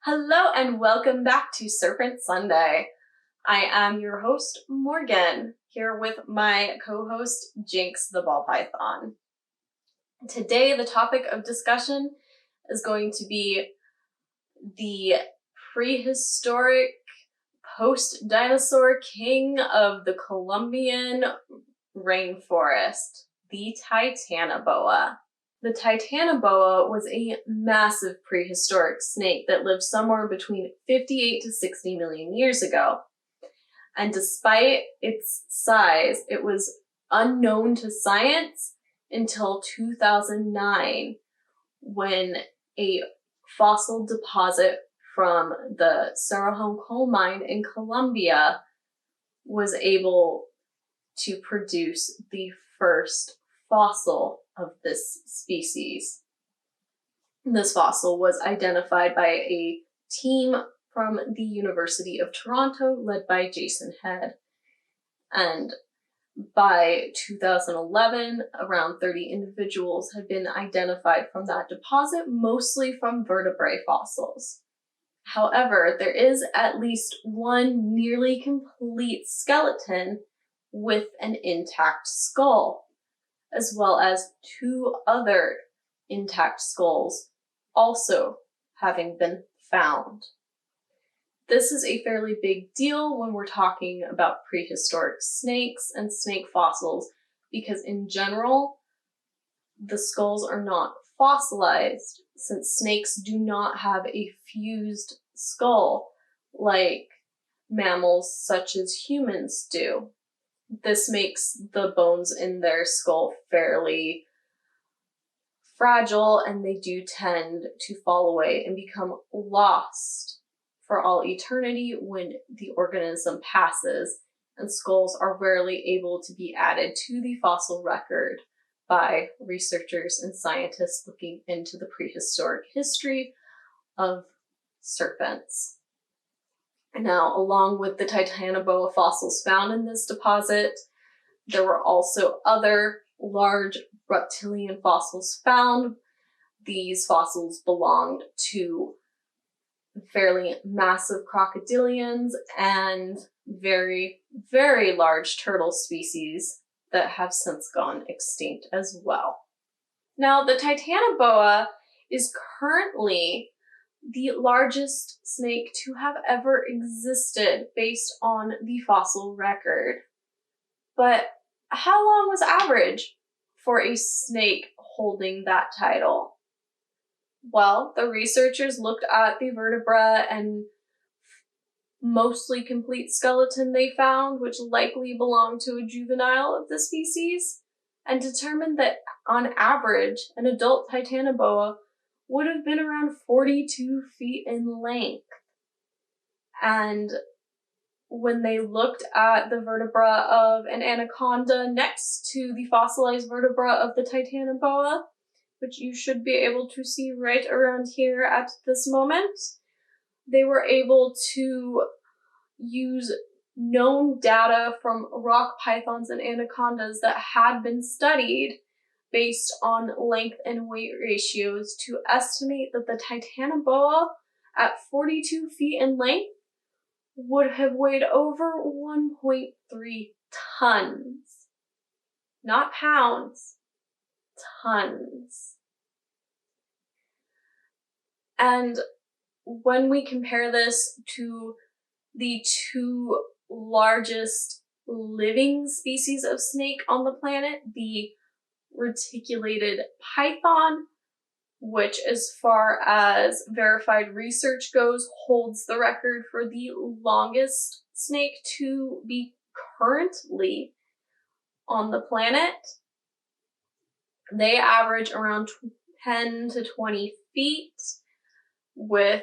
Hello and welcome back to Serpent Sunday. I am your host, Morgan, here with my co-host, Jynx the ball python. Today, the topic of discussion is going to be the prehistoric post-dinosaur king of the Colombian rainforest, the Titanoboa. The Titanoboa was a massive prehistoric snake that lived somewhere between 58 to 60 million years ago. And despite its size, it was unknown to science until 2009, when a fossil deposit from the Cerrejón coal mine in Colombia was able to produce the first fossil of this species. This fossil was identified by a team from the University of Toronto led by Jason Head. And by 2011, around 30 individuals had been identified from that deposit, mostly from vertebrate fossils. However, there is at least one nearly complete skeleton with an intact skull, as well as two other intact skulls also having been found. This is a fairly big deal when we're talking about prehistoric snakes and snake fossils, because in general, the skulls are not fossilized, since snakes do not have a fused skull like mammals such as humans do. This makes the bones in their skull fairly fragile, and they do tend to fall away and become lost for all eternity when the organism passes, and skulls are rarely able to be added to the fossil record by researchers and scientists looking into the prehistoric history of serpents. Now, along with the Titanoboa fossils found in this deposit, there were also other large reptilian fossils found. These fossils belonged to fairly massive crocodilians and very, very large turtle species that have since gone extinct as well. Now, the Titanoboa is currently the largest snake to have ever existed based on the fossil record. But how long was average for a snake holding that title? Well, the researchers looked at the vertebra and mostly complete skeleton they found, which likely belonged to a juvenile of the species, and determined that on average, an adult Titanoboa would have been around 42 feet in length. And when they looked at the vertebra of an anaconda next to the fossilized vertebra of the Titanoboa, which you should be able to see right around here at this moment, they were able to use known data from rock pythons and anacondas that had been studied based on length and weight ratios to estimate that the Titanoboa at 42 feet in length would have weighed over 1.3 tons. Not pounds, tons. And when we compare this to the two largest living species of snake on the planet, the reticulated python, which as far as verified research goes, holds the record for the longest snake to be currently on the planet. They average around 10 to 20 feet, with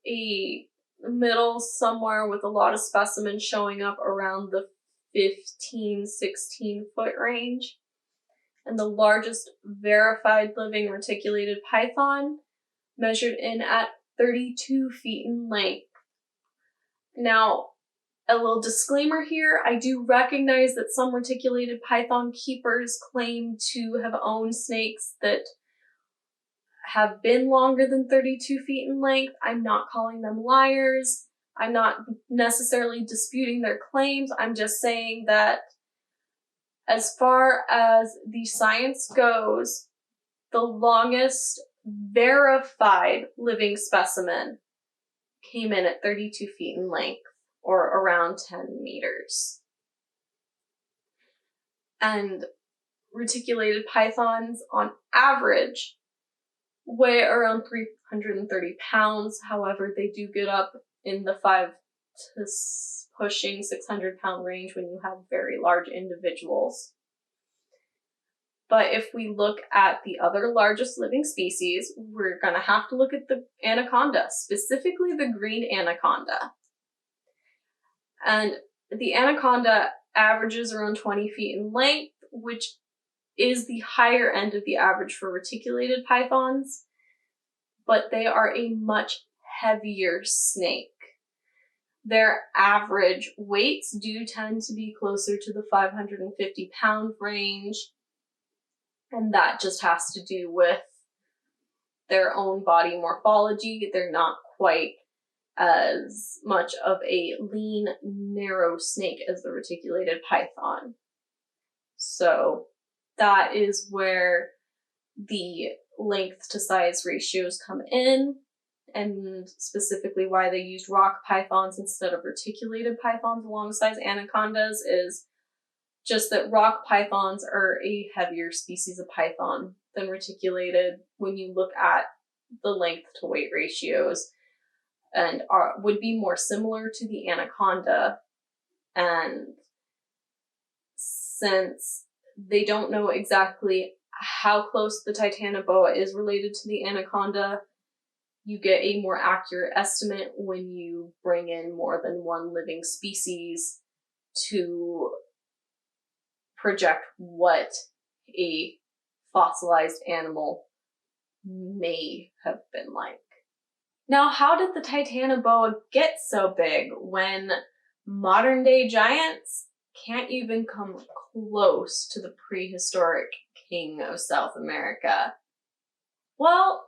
a middle somewhere with a lot of specimens showing up around the 15, 16 foot range. And the largest verified living reticulated python measured in at 32 feet in length. Now, a little disclaimer here, I do recognize that some reticulated python keepers claim to have owned snakes that have been longer than 32 feet in length. I'm not calling them liars. I'm not necessarily disputing their claims. I'm just saying that as far as the science goes, the longest verified living specimen came in at 32 feet in length, or around 10 meters. And reticulated pythons, on average, weigh around 330 pounds. However, they do get up in the 5 to pushing 600-pound range when you have very large individuals. But if we look at the other largest living species, we're going to have to look at the anaconda, specifically the green anaconda. And the anaconda averages around 20 feet in length, which is the higher end of the average for reticulated pythons, but they are a much heavier snake. Their average weights do tend to be closer to the 550-pound range, and that just has to do with their own body morphology. They're not quite as much of a lean, narrow snake as the reticulated python. So that is where the length to size ratios come in, and specifically why they used rock pythons instead of reticulated pythons alongside anacondas is just that rock pythons are a heavier species of python than reticulated when you look at the length to weight ratios, and would be more similar to the anaconda. And since they don't know exactly how close the Titanoboa is related to the anaconda, you get a more accurate estimate when you bring in more than one living species to project what a fossilized animal may have been like. Now, how did the Titanoboa get so big when modern day giants can't even come close to the prehistoric king of South America? Well,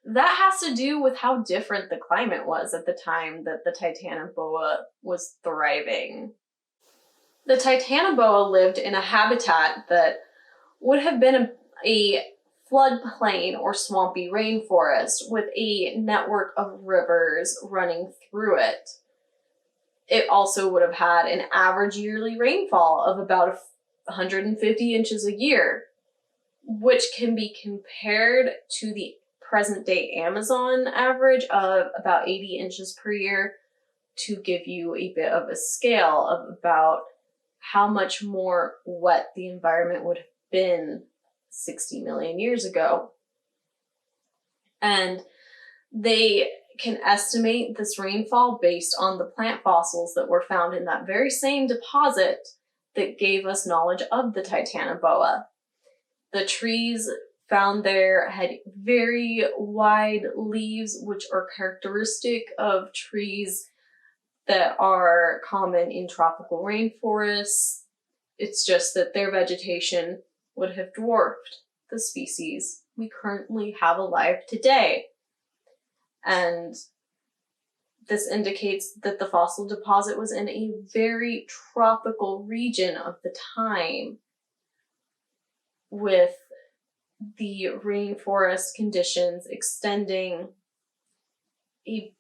that has to do with how different the climate was at the time that the Titanoboa was thriving. The Titanoboa lived in a habitat that would have been a floodplain or swampy rainforest with a network of rivers running through it. It also would have had an average yearly rainfall of about 150 inches a year, which can be compared to the present-day Amazon average of about 80 inches per year to give you a bit of a scale of about how much more wet the environment would have been 60 million years ago. And they can estimate this rainfall based on the plant fossils that were found in that very same deposit that gave us knowledge of the Titanoboa. The trees found there had very wide leaves, which are characteristic of trees that are common in tropical rainforests. It's just that their vegetation would have dwarfed the species we currently have alive today. And this indicates that the fossil deposit was in a very tropical region of the time, with the rainforest conditions extending a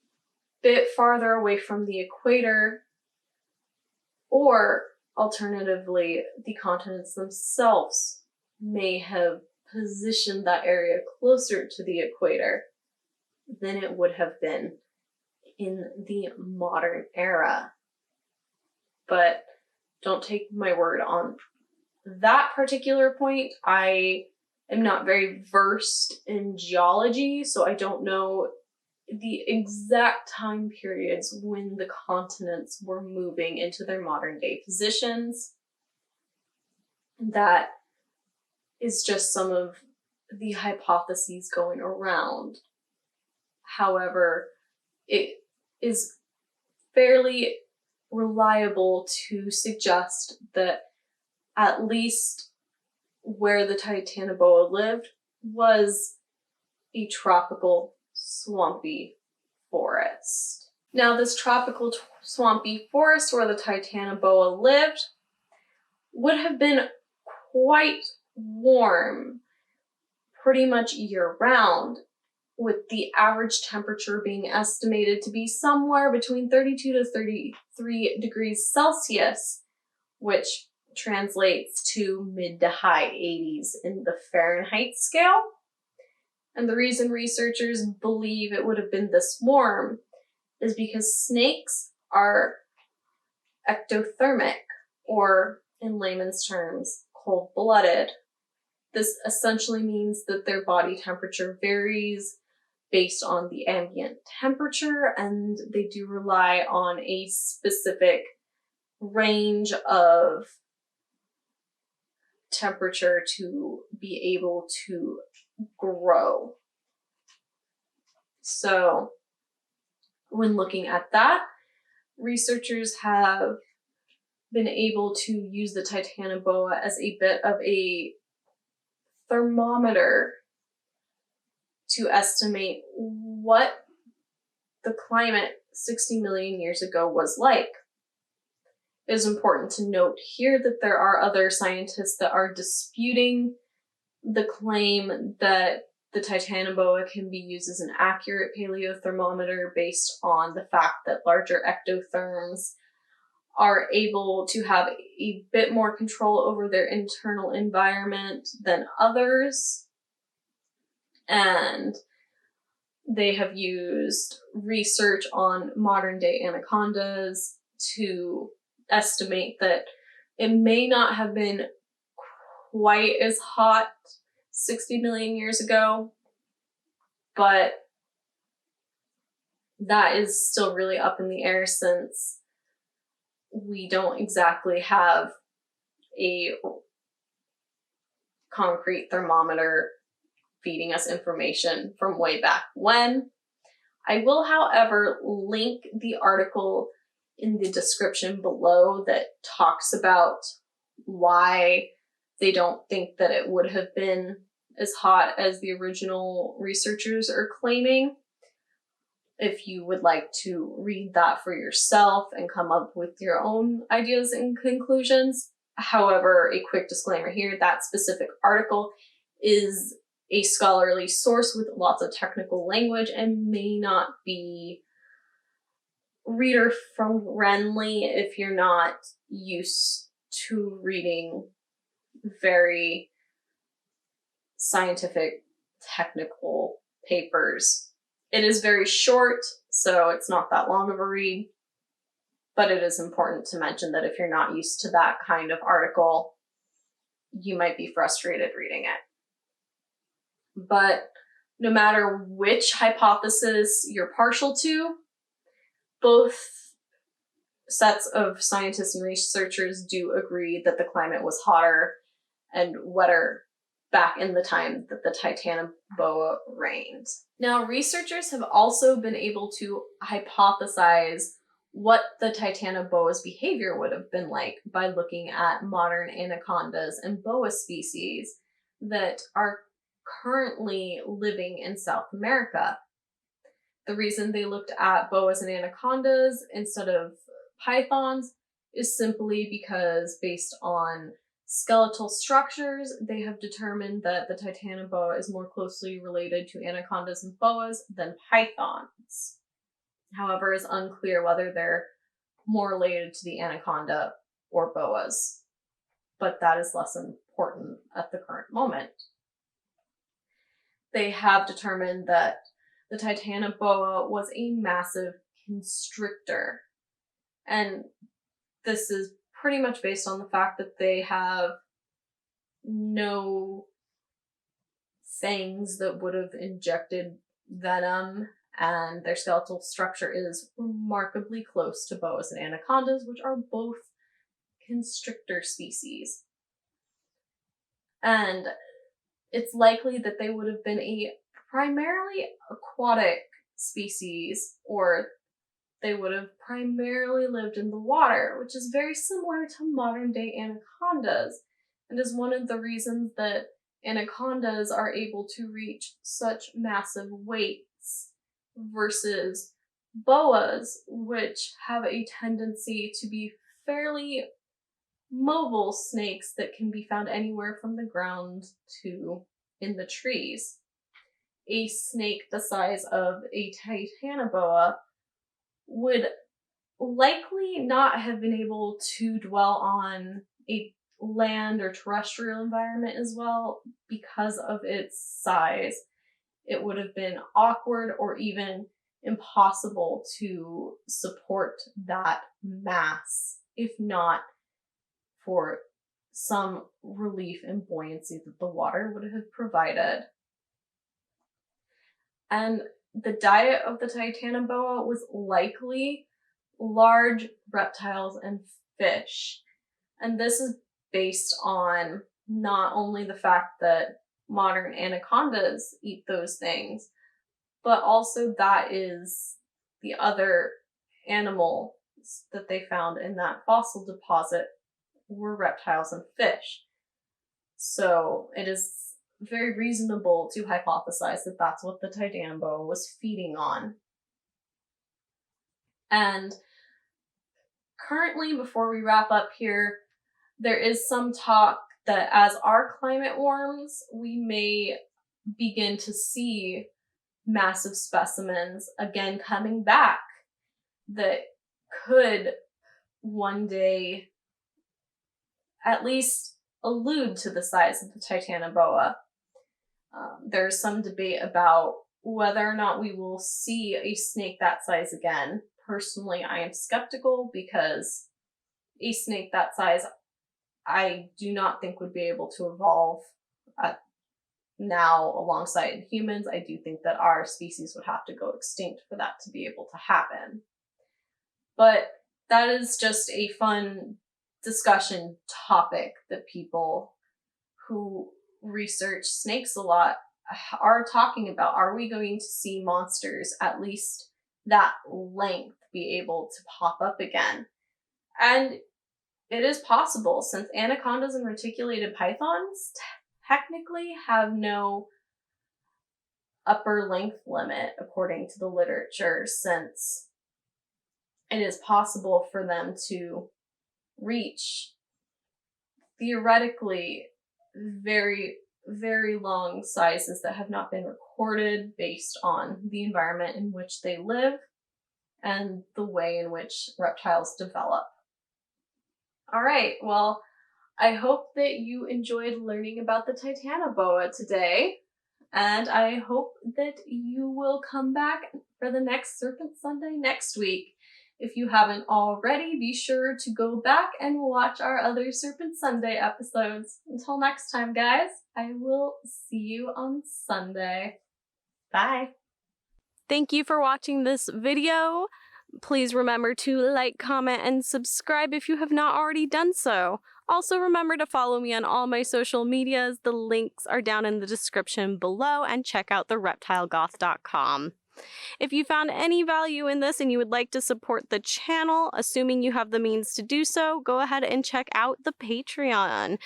bit farther away from the equator, or alternatively, the continents themselves may have positioned that area closer to the equator than it would have been in the modern era. But don't take my word on that particular point. I am not very versed in geology, so I don't know the exact time periods when the continents were moving into their modern day positions. That is just some of the hypotheses going around. However, it is fairly reliable to suggest that at least where the Titanoboa lived was a tropical swampy forest. Now, this tropical swampy forest where the Titanoboa lived would have been quite warm pretty much year-round, with the average temperature being estimated to be somewhere between 32 to 33 degrees Celsius, which translates to mid to high 80s in the Fahrenheit scale. And the reason researchers believe it would have been this warm is because snakes are ectothermic, or in layman's terms, cold-blooded. This essentially means that their body temperature varies based on the ambient temperature, and they do rely on a specific range of temperature to be able to grow. So when looking at that, researchers have been able to use the Titanoboa as a bit of a thermometer to estimate what the climate 60 million years ago was like. It is important to note here that there are other scientists that are disputing the claim that the Titanoboa can be used as an accurate paleothermometer based on the fact that larger ectotherms are able to have a bit more control over their internal environment than others. And they have used research on modern day anacondas to estimate that it may not have been quite as hot 60 million years ago, but that is still really up in the air since we don't exactly have a concrete thermometer feeding us information from way back when. I will, however, link the article in the description below that talks about why they don't think that it would have been as hot as the original researchers are claiming, if you would like to read that for yourself and come up with your own ideas and conclusions. However, a quick disclaimer here, that specific article is a scholarly source with lots of technical language and may not be reader friendly if you're not used to reading very scientific, technical papers. It is very short, so it's not that long of a read, but it is important to mention that if you're not used to that kind of article, you might be frustrated reading it. But no matter which hypothesis you're partial to, both sets of scientists and researchers do agree that the climate was hotter and wetter back in the time that the Titanoboa reigned. Now, researchers have also been able to hypothesize what the Titanoboa's behavior would have been like by looking at modern anacondas and boa species that are currently living in South America. The reason they looked at boas and anacondas instead of pythons is simply because, based on skeletal structures, they have determined that the Titanoboa is more closely related to anacondas and boas than pythons. However, it's unclear whether they're more related to the anaconda or boas, but that is less important at the current moment. They have determined that the Titanoboa was a massive constrictor, and this is pretty much based on the fact that they have no fangs that would have injected venom, and their skeletal structure is remarkably close to boas and anacondas, which are both constrictor species. And it's likely that they would have been a primarily aquatic species, or they would have primarily lived in the water, which is very similar to modern day anacondas, and is one of the reasons that anacondas are able to reach such massive weights versus boas, which have a tendency to be fairly mobile snakes that can be found anywhere from the ground to in the trees. A snake the size of a Titanoboa would likely not have been able to dwell on a land or terrestrial environment as well because of its size. It would have been awkward or even impossible to support that mass, if not for some relief and buoyancy that the water would have provided. And the diet of the Titanoboa was likely large reptiles and fish. And this is based on not only the fact that modern anacondas eat those things, but also that is the other animals that they found in that fossil deposit were reptiles and fish. So it is very reasonable to hypothesize that that's what the Titanoboa was feeding on. And currently, before we wrap up here, there is some talk that as our climate warms, we may begin to see massive specimens again coming back that could one day at least allude to the size of the Titanoboa. There's some debate about whether or not we will see a snake that size again. Personally, I am skeptical because a snake that size I do not think would be able to evolve now alongside humans. I do think that our species would have to go extinct for that to be able to happen. But that is just a fun discussion topic that people who research snakes a lot are talking about. Are we going to see monsters at least that length be able to pop up again? And it is possible, since anacondas and reticulated pythons technically have no upper length limit according to the literature, since it is possible for them to reach theoretically very, very long sizes that have not been recorded based on the environment in which they live and the way in which reptiles develop. All right, well, I hope that you enjoyed learning about the Titanoboa today, and I hope that you will come back for the next Serpent Sunday next week. If you haven't already, be sure to go back and watch our other Serpent Sunday episodes. Until next time, guys, I will see you on Sunday. Bye. Thank you for watching this video. Please remember to like, comment, and subscribe if you have not already done so. Also remember to follow me on all my social medias. The links are down in the description below, and check out thereptilegoth.com. If you found any value in this and you would like to support the channel, assuming you have the means to do so, go ahead and check out the Patreon.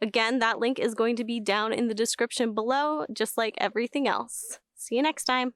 Again, that link is going to be down in the description below, just like everything else. See you next time.